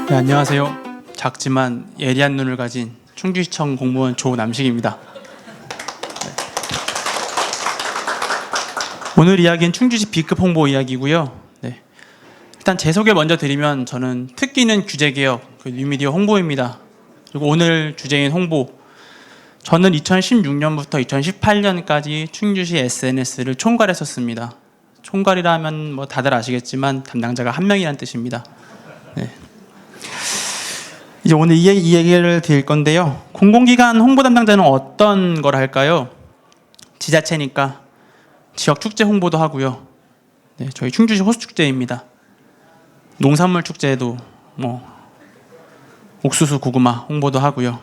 네, 안녕하세요. 작지만 예리한 눈을 가진 충주시청 공무원 조남식입니다. 오늘 이야기는 충주시 B급 홍보 이야기고요. 네. 일단 제 소개 먼저 드리면 저는 특기는 규제개혁, 뉴미디어 홍보입니다. 그리고 오늘 주제인 홍보, 저는 2016년부터 2018년까지 충주시 SNS를 총괄했었습니다. 총괄이라면 뭐 다들 아시겠지만 담당자가 한 명이라는 뜻입니다. 네. 이제 오늘 이 얘기를 드릴 건데요. 공공기관 홍보 담당자는 어떤 걸 할까요? 지자체니까 지역 축제 홍보도 하고요. 네, 저희 충주시 호수축제입니다. 농산물 축제에도 뭐 옥수수, 고구마 홍보도 하고요.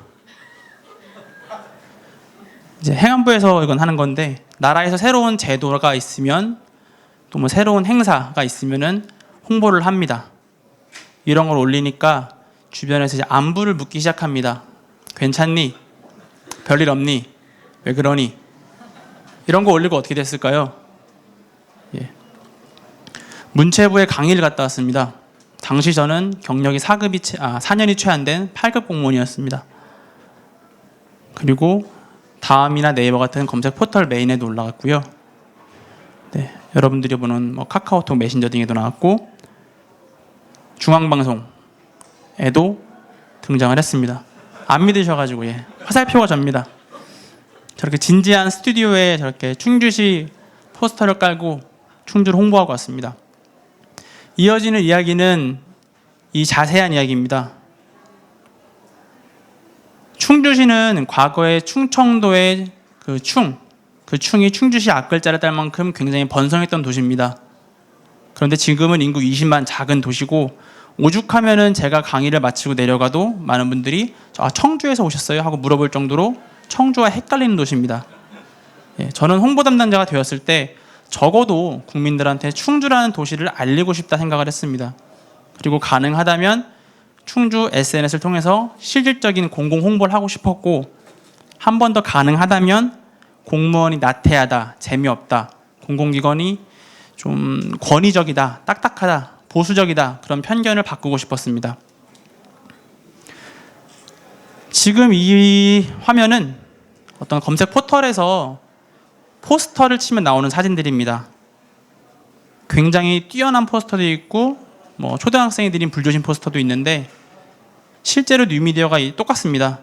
이제 행안부에서 이건 하는 건데, 나라에서 새로운 제도가 있으면 또 뭐 새로운 행사가 있으면은 홍보를 합니다. 이런 걸 올리니까 주변에서 이제 안부를 묻기 시작합니다. 괜찮니? 별일 없니? 왜 그러니? 이런 거 올리고 어떻게 됐을까요? 예. 문체부에 강의를 갔다 왔습니다. 당시 저는 경력이 4년이 채 안 된 8급 공무원이었습니다. 그리고 다음이나 네이버 같은 검색 포털 메인에도 올라갔고요. 네, 여러분들이 보는 뭐 카카오톡, 메신저 등에도 나왔고, 중앙방송에도 등장을 했습니다. 안 믿으셔가지고 화살표가 접니다. 저렇게 진지한 스튜디오에 저렇게 충주시 포스터를 깔고 충주를 홍보하고 왔습니다. 이어지는 이야기는 이 자세한 이야기입니다. 충주시는 과거에 충청도의 그 충이 충주시 앞글자를 딸 만큼 굉장히 번성했던 도시입니다. 그런데 지금은 인구 20만 작은 도시고, 오죽하면은 제가 강의를 마치고 내려가도 많은 분들이 청주에서 오셨어요? 하고 물어볼 정도로 청주와 헷갈리는 도시입니다. 예, 저는 홍보 담당자가 되었을 때 적어도 국민들한테 충주라는 도시를 알리고 싶다 생각을 했습니다. 그리고 가능하다면 충주 SNS를 통해서 실질적인 공공 홍보를 하고 싶었고, 한 번 더 가능하다면 공무원이 나태하다, 재미없다, 공공기관이 좀 권위적이다, 딱딱하다, 보수적이다, 그런 편견을 바꾸고 싶었습니다. 지금 이 화면은 어떤 검색 포털에서 포스터를 치면 나오는 사진들입니다. 굉장히 뛰어난 포스터도 있고 뭐 초등학생이 드린 불조심 포스터도 있는데, 실제로 뉴미디어가 똑같습니다.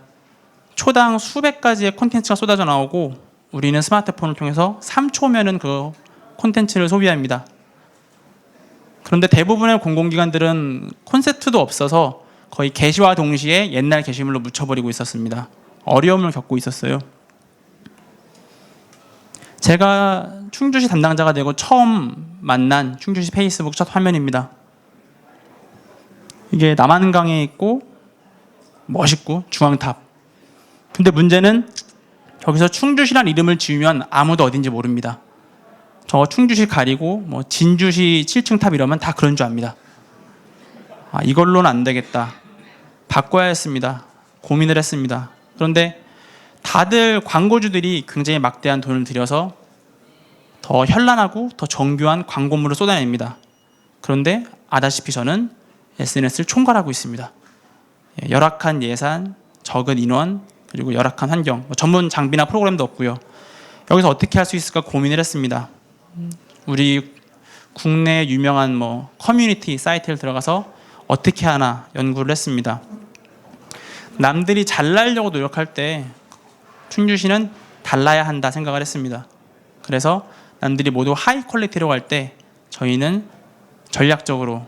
초당 수백 가지의 콘텐츠가 쏟아져 나오고 우리는 스마트폰을 통해서 3초면은 그 콘텐츠를 소비합니다. 그런데 대부분의 공공기관들은 콘셉트도 없어서 거의 게시와 동시에 옛날 게시물로 묻혀버리고 있었습니다. 어려움을 겪고 있었어요. 제가 충주시 담당자가 되고 처음 만난 충주시 페이스북 첫 화면입니다. 이게 남한강에 있고 멋있고 중앙탑. 근데 문제는 여기서 충주시란 이름을 지으면 아무도 어딘지 모릅니다. 저 충주시 가리고 뭐 진주시 7층 탑 이러면 다 그런 줄 압니다. 이걸로는 안 되겠다, 바꿔야 했습니다. 고민을 했습니다. 그런데 다들 광고주들이 굉장히 막대한 돈을 들여서 더 현란하고 더 정교한 광고물을 쏟아냅니다. 그런데 아다시피 저는 SNS를 총괄하고 있습니다. 열악한 예산, 적은 인원, 그리고 열악한 환경, 전문 장비나 프로그램도 없고요. 여기서 어떻게 할 수 있을까 고민을 했습니다. 우리 국내 유명한 뭐 커뮤니티 사이트를 들어가서 어떻게 하나 연구를 했습니다. 남들이 잘나려고 노력할 때 충주시는 달라야 한다 생각을 했습니다. 그래서 남들이 모두 하이 퀄리티로 갈 때 저희는 전략적으로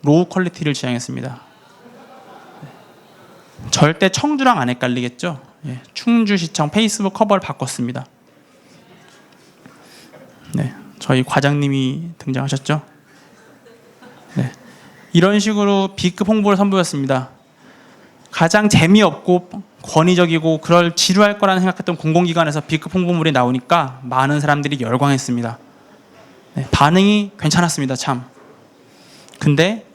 로우 퀄리티를 지향했습니다. 절대 청주랑 안 헷갈리겠죠? 충주시청 페이스북 커버를 바꿨습니다. 네, 저희 과장님이 등장하셨죠? 네, 이런 식으로 B급 홍보를 선보였습니다. 가장 재미없고 권위적이고 그럴 지루할 거라는 생각했던 공공기관에서 B급 홍보물이 나오니까 많은 사람들이 열광했습니다. 네, 반응이 괜찮았습니다, 참. 근데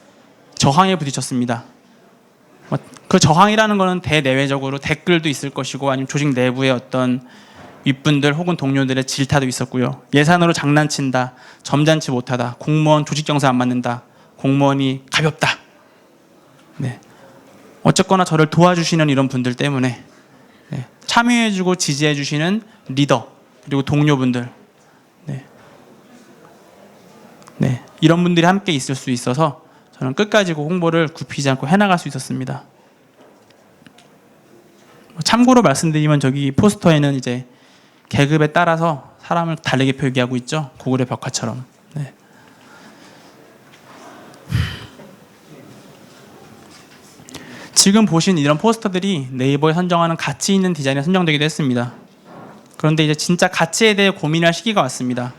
저항에 부딪혔습니다. 그 저항이라는 것은 대내외적으로 댓글도 있을 것이고, 아니면 조직 내부의 어떤 윗분들 혹은 동료들의 질타도 있었고요. 예산으로 장난친다, 점잖지 못하다, 공무원 조직 정서 안 맞는다, 공무원이 가볍다, 네. 어쨌거나 저를 도와주시는 이런 분들 때문에 네. 참여해주고 지지해주시는 리더 그리고 동료분들 네. 네. 이런 분들이 함께 있을 수 있어서 저는 끝까지 그 홍보를 굽히지 않고 해나갈 수 있었습니다. 참고로 말씀드리면 저기 포스터에는 이제 계급에 따라서 사람을 다르게 표기하고 있죠. 구글의 벽화처럼. 네. 지금 보신 이런 포스터들이 네이버에 선정하는 가치 있는 디자인에 선정되기도 했습니다. 그런데 이제 진짜 가치에 대해 고민할 시기가 왔습니다.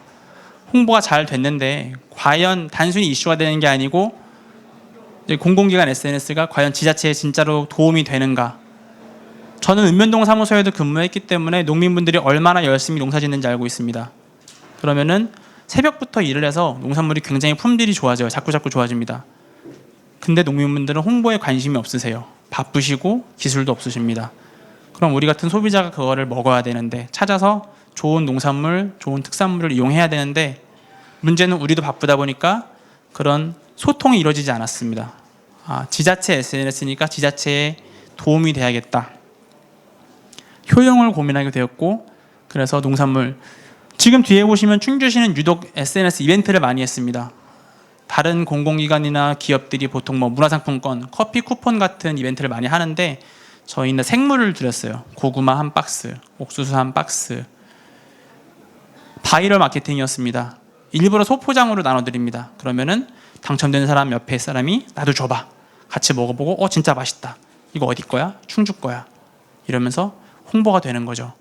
홍보가 잘 됐는데 과연 단순히 이슈가 되는 게 아니고 공공기관 SNS가 과연 지자체에 진짜로 도움이 되는가. 저는 읍면동 사무소에도 근무했기 때문에 농민분들이 얼마나 열심히 농사 짓는지 알고 있습니다. 그러면은 새벽부터 일을 해서 농산물이 굉장히 품질이 좋아져요. 자꾸자꾸 좋아집니다. 근데 농민분들은 홍보에 관심이 없으세요. 바쁘시고 기술도 없으십니다. 그럼 우리 같은 소비자가 그거를 먹어야 되는데 찾아서 좋은 농산물, 좋은 특산물을 이용해야 되는데 문제는 우리도 바쁘다 보니까 그런 소통이 이루어지지 않았습니다. 지자체 SNS니까 지자체에 도움이 돼야겠다. 효용을 고민하게 되었고 그래서 농산물 지금 뒤에 보시면 충주시는 유독 SNS 이벤트를 많이 했습니다. 다른 공공기관이나 기업들이 보통 뭐 문화상품권, 커피 쿠폰 같은 이벤트를 많이 하는데 저희는 생물을 드렸어요. 고구마 한 박스, 옥수수 한 박스. 바이럴 마케팅이었습니다. 일부러 소포장으로 나눠드립니다. 그러면은 당첨된 사람 옆에 사람이 나도 줘봐. 같이 먹어보고 진짜 맛있다. 이거 어디 거야? 충주 거야. 이러면서 홍보가 되는 거죠.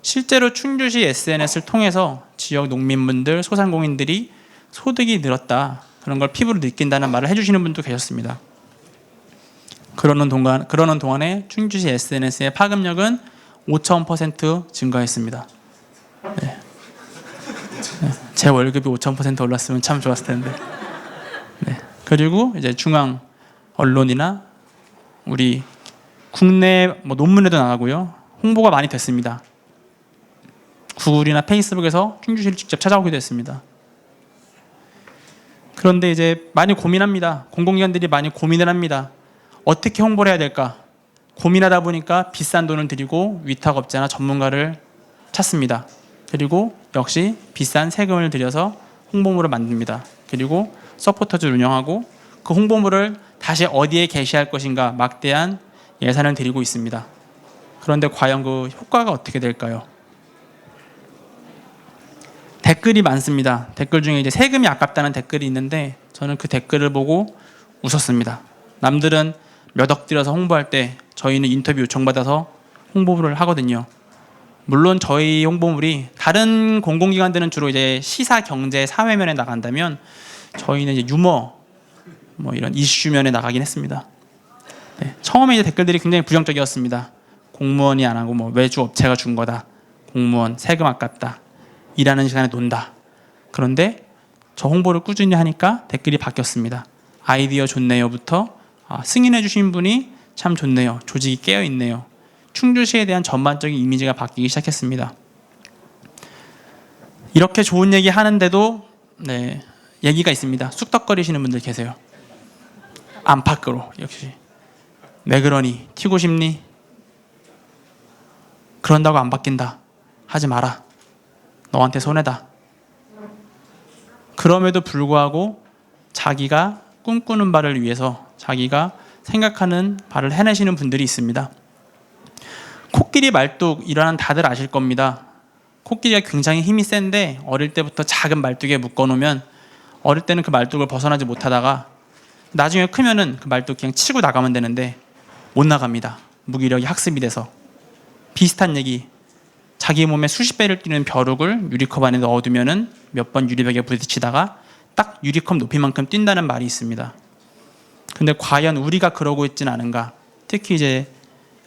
실제로 충주시 SNS를 통해서 지역 농민분들, 소상공인들이 소득이 늘었다. 그런 걸 피부로 느낀다는 말을 해주시는 분도 계셨습니다. 그러는 동안에 충주시 SNS의 파급력은 5,000% 증가했습니다. 네. 제 월급이 5,000% 올랐으면 참 좋았을 텐데. 네. 그리고 이제 중앙 언론이나 우리 국내 논문에도 나가고요. 홍보가 많이 됐습니다. 구글이나 페이스북에서 충주시를 직접 찾아오기도 했습니다. 그런데 이제 많이 고민합니다. 공공기관들이 많이 고민을 합니다. 어떻게 홍보를 해야 될까? 고민하다 보니까 비싼 돈을 들이고 위탁업자나 전문가를 찾습니다. 그리고 역시 비싼 세금을 들여서 홍보물을 만듭니다. 그리고 서포터즈를 운영하고 그 홍보물을 다시 어디에 게시할 것인가 막대한 예산을 들이고 있습니다. 그런데 과연 그 효과가 어떻게 될까요? 댓글이 많습니다. 댓글 중에 이제 세금이 아깝다는 댓글이 있는데 저는 그 댓글을 보고 웃었습니다. 남들은 몇 억 들여서 홍보할 때 저희는 인터뷰 요청받아서 홍보를 하거든요. 물론 저희 홍보물이 다른 공공기관들은 주로 이제 시사, 경제, 사회면에 나간다면 저희는 이제 유머, 이런 이슈면에 나가긴 했습니다. 네, 처음에 이제 댓글들이 굉장히 부정적이었습니다. 공무원이 안 하고 외주 업체가 준 거다. 공무원 세금 아깝다. 일하는 시간에 논다. 그런데 저 홍보를 꾸준히 하니까 댓글이 바뀌었습니다. 아이디어 좋네요부터 승인해 주신 분이 참 좋네요. 조직이 깨어 있네요. 충주시에 대한 전반적인 이미지가 바뀌기 시작했습니다. 이렇게 좋은 얘기 하는데도 얘기가 있습니다. 쑥덕거리시는 분들 계세요. 안팎으로 역시. 왜 그러니? 튀고 싶니? 그런다고 안 바뀐다. 하지 마라. 너한테 손해다. 그럼에도 불구하고 자기가 꿈꾸는 바를 위해서 자기가 생각하는 바를 해내시는 분들이 있습니다. 코끼리 말뚝 일어난 다들 아실 겁니다. 코끼리가 굉장히 힘이 센데 어릴 때부터 작은 말뚝에 묶어놓으면 어릴 때는 그 말뚝을 벗어나지 못하다가 나중에 크면은 그 말뚝 그냥 치고 나가면 되는데 못 나갑니다. 무기력이 학습이 돼서. 비슷한 얘기. 자기 몸에 수십 배를 뛰는 벼룩을 유리컵 안에 넣어두면은 몇 번 유리벽에 부딪히다가 딱 유리컵 높이만큼 뛴다는 말이 있습니다. 근데 과연 우리가 그러고 있지는 않은가? 특히 이제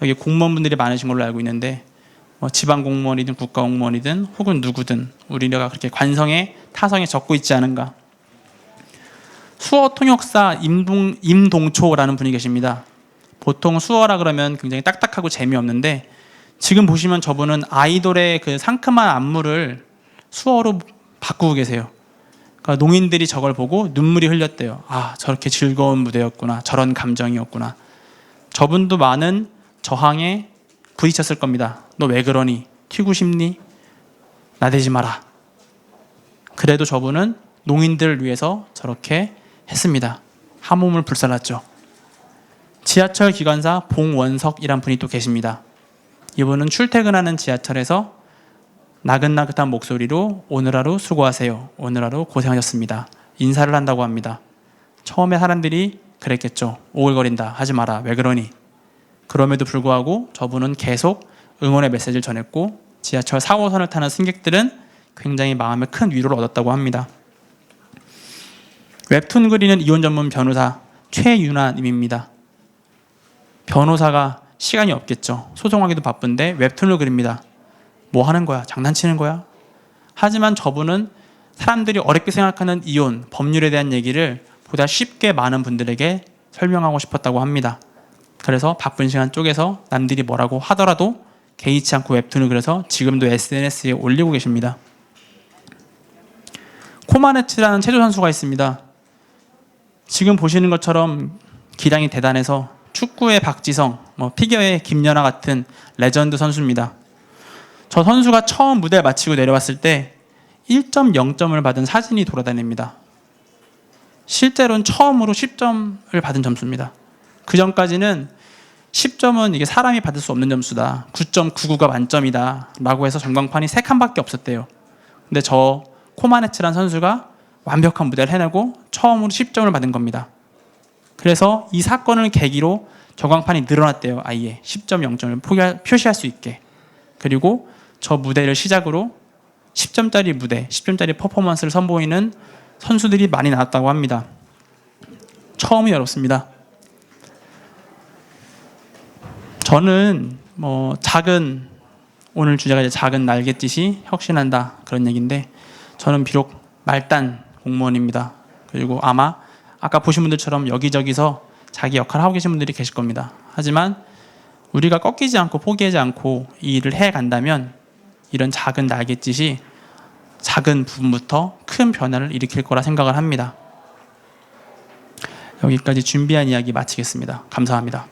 여기 공무원분들이 많으신 걸로 알고 있는데 지방 공무원이든 국가 공무원이든 혹은 누구든 우리가 그렇게 관성에 타성에 적고 있지 않은가? 수어 통역사 임동초라는 분이 계십니다. 보통 수어라 그러면 굉장히 딱딱하고 재미없는데 지금 보시면 저분은 아이돌의 그 상큼한 안무를 수어로 바꾸고 계세요. 그러니까 농인들이 저걸 보고 눈물이 흘렸대요. 아, 저렇게 즐거운 무대였구나. 저런 감정이었구나. 저분도 많은 저항에 부딪혔을 겁니다. 너 왜 그러니? 튀고 싶니? 나대지 마라. 그래도 저분은 농인들을 위해서 저렇게 했습니다. 한 몸을 불살랐죠. 지하철 기관사 봉원석이란 분이 또 계십니다. 이분은 출퇴근하는 지하철에서 나긋나긋한 목소리로 오늘 하루 수고하세요. 오늘 하루 고생하셨습니다. 인사를 한다고 합니다. 처음에 사람들이 그랬겠죠. 오글거린다. 하지 마라. 왜 그러니? 그럼에도 불구하고 저분은 계속 응원의 메시지를 전했고 지하철 4호선을 타는 승객들은 굉장히 마음에 큰 위로를 얻었다고 합니다. 웹툰 그리는 이혼 전문 변호사 최윤아님입니다. 변호사가 시간이 없겠죠. 소송하기도 바쁜데 웹툰을 그립니다. 뭐 하는 거야? 장난치는 거야? 하지만 저분은 사람들이 어렵게 생각하는 이혼, 법률에 대한 얘기를 보다 쉽게 많은 분들에게 설명하고 싶었다고 합니다. 그래서 바쁜 시간 쪼개서 남들이 뭐라고 하더라도 개의치 않고 웹툰을 그려서 지금도 SNS에 올리고 계십니다. 코마네츠라는 체조 선수가 있습니다. 지금 보시는 것처럼 기량이 대단해서 축구의 박지성, 피겨의 김연아 같은 레전드 선수입니다. 저 선수가 처음 무대를 마치고 내려왔을 때 1.0점을 받은 사진이 돌아다닙니다. 실제로는 처음으로 10점을 받은 점수입니다. 그 전까지는 10점은 이게 사람이 받을 수 없는 점수다. 9.99가 만점이다. 라고 해서 전광판이 3칸밖에 없었대요. 근데 저 코마네츠란 선수가 완벽한 무대를 해내고 처음으로 10점을 받은 겁니다. 그래서 이 사건을 계기로 전광판이 늘어났대요. 아예 10점, 0점을 표시할 수 있게. 그리고 저 무대를 시작으로 10점짜리 무대, 10점짜리 퍼포먼스를 선보이는 선수들이 많이 나왔다고 합니다. 처음이 어렵습니다. 저는 오늘 주제가 이제 작은 날갯짓이 혁신한다 그런 얘기인데 저는 비록 말단 공무원입니다. 그리고 아마 아까 보신 분들처럼 여기저기서 자기 역할을 하고 계신 분들이 계실 겁니다. 하지만 우리가 꺾이지 않고 포기하지 않고 이 일을 해간다면 이런 작은 날갯짓이 작은 부분부터 큰 변화를 일으킬 거라 생각을 합니다. 여기까지 준비한 이야기 마치겠습니다. 감사합니다.